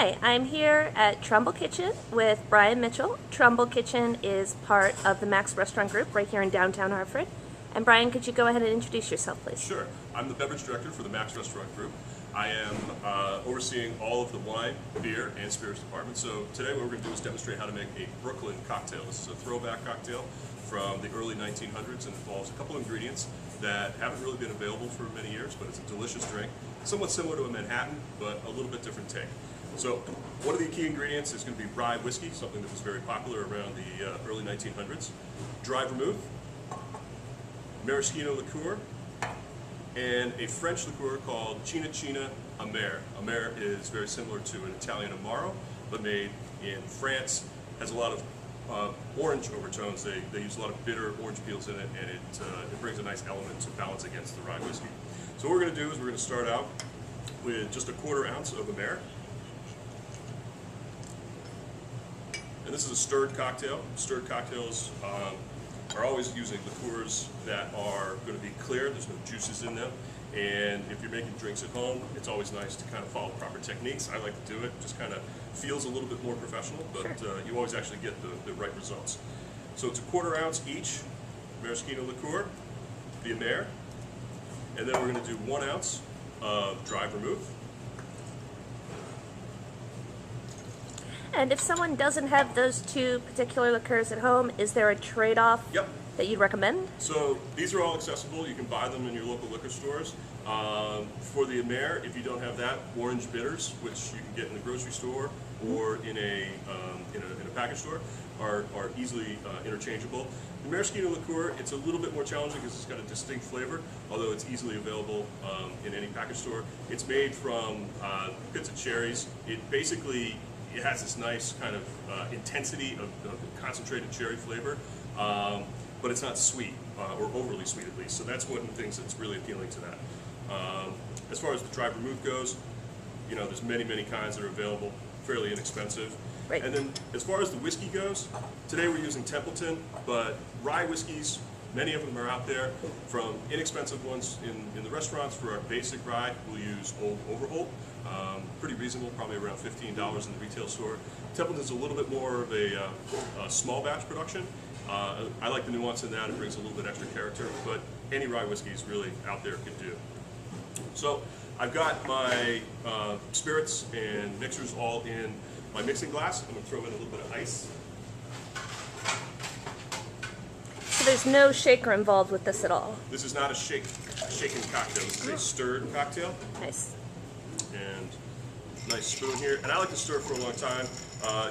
Hi, I'm here at Trumbull Kitchen with Brian Mitchell. Trumbull Kitchen is part of the Max Restaurant Group right here in downtown Hartford. And Brian, could you go ahead and introduce yourself, please? Sure. I'm the beverage director for the Max Restaurant Group. I am overseeing all of the wine, beer, and spirits department. So today what we're going to do is demonstrate how to make a Brooklyn cocktail. This is a throwback cocktail from the early 1900s and involves a couple of ingredients that haven't really been available for many years, but it's a delicious drink, somewhat similar to a Manhattan, but a little bit different take. So one of the key ingredients is going to be rye whiskey, something that was very popular around the early 1900s, dry vermouth, maraschino liqueur, and a French liqueur called China China Amer. Amer is very similar to an Italian Amaro, but made in France. Has a lot of orange overtones. They use a lot of bitter orange peels in it, and it brings a nice element to balance against the rye whiskey. So what we're going to do is we're going to start out with just a 1/4 ounce of Amer. And this is a stirred cocktail. Stirred cocktails are always using liqueurs that are going to be clear. There's no juices in them. And if you're making drinks at home, it's always nice to kind of follow proper techniques. I like to do it. Just kind of feels a little bit more professional, but Sure. You always actually get the right results. So it's a 1/4 ounce each maraschino liqueur, the Amer, and then we're going to do 1 ounce of dry vermouth. And if someone doesn't have those two particular liqueurs at home, is there a trade-off Yep. that you'd recommend? So these are all accessible. You can buy them in your local liquor stores. For the Amer, if you don't have that, orange bitters, which you can get in the grocery store or in a package store, are easily interchangeable. The maraschino liqueur, it's a little bit more challenging because it's got a distinct flavor, although it's easily available in any package store. It's made from pits of cherries. It has this nice kind of intensity of concentrated cherry flavor, but it's not sweet, or overly sweet at least. So that's one of the things that's really appealing to that. As far as the dry vermouth goes, you know, there's many kinds that are available, fairly inexpensive. Right. And then as far as the whiskey goes, today we're using Templeton, but rye whiskeys, many of them are out there, from inexpensive ones in the restaurants. For our basic rye, we'll use Old Overholt. Pretty reasonable, probably around $15 in the retail store. Templeton's a little bit more of a small batch production. I like the nuance in that. It brings a little bit extra character, but any rye whiskeys really out there can do. So I've got my spirits and mixers all in my mixing glass. I'm going to throw in a little bit of ice. So there's no shaker involved with this at all? This is not a shaken cocktail. This is a stirred cocktail. Nice. And nice spoon here. And I like to stir for a long time,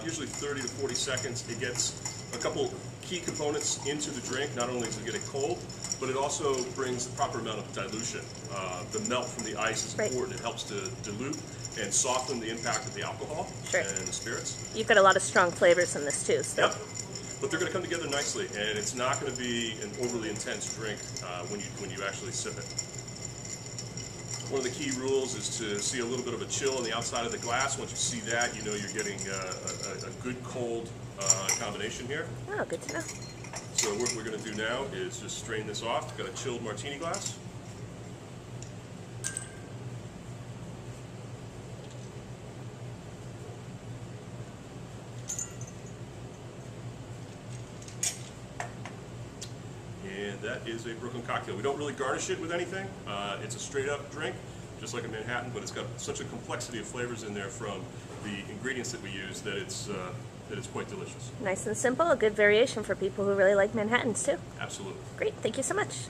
usually 30 to 40 seconds. It gets a couple key components into the drink. Not only does it get it cold, but it also brings the proper amount of dilution. The melt from the ice is important. It helps to dilute and soften the impact of the alcohol and the spirits. You've got a lot of strong flavors in this too. So. Yep. But they're going to come together nicely, and it's not going to be an overly intense drink when you actually sip it. One of the key rules is to see a little bit of a chill on the outside of the glass. Once you see that, you know you're getting a good cold combination here. Oh, good to know. So what we're going to do now is just strain this off. Got a chilled martini glass. And that is a Brooklyn cocktail. We don't really garnish it with anything. It's a straight up drink, just like a Manhattan, but it's got such a complexity of flavors in there from the ingredients that we use that it's quite delicious. Nice and simple, a good variation for people who really like Manhattans too. Absolutely. Great, thank you so much.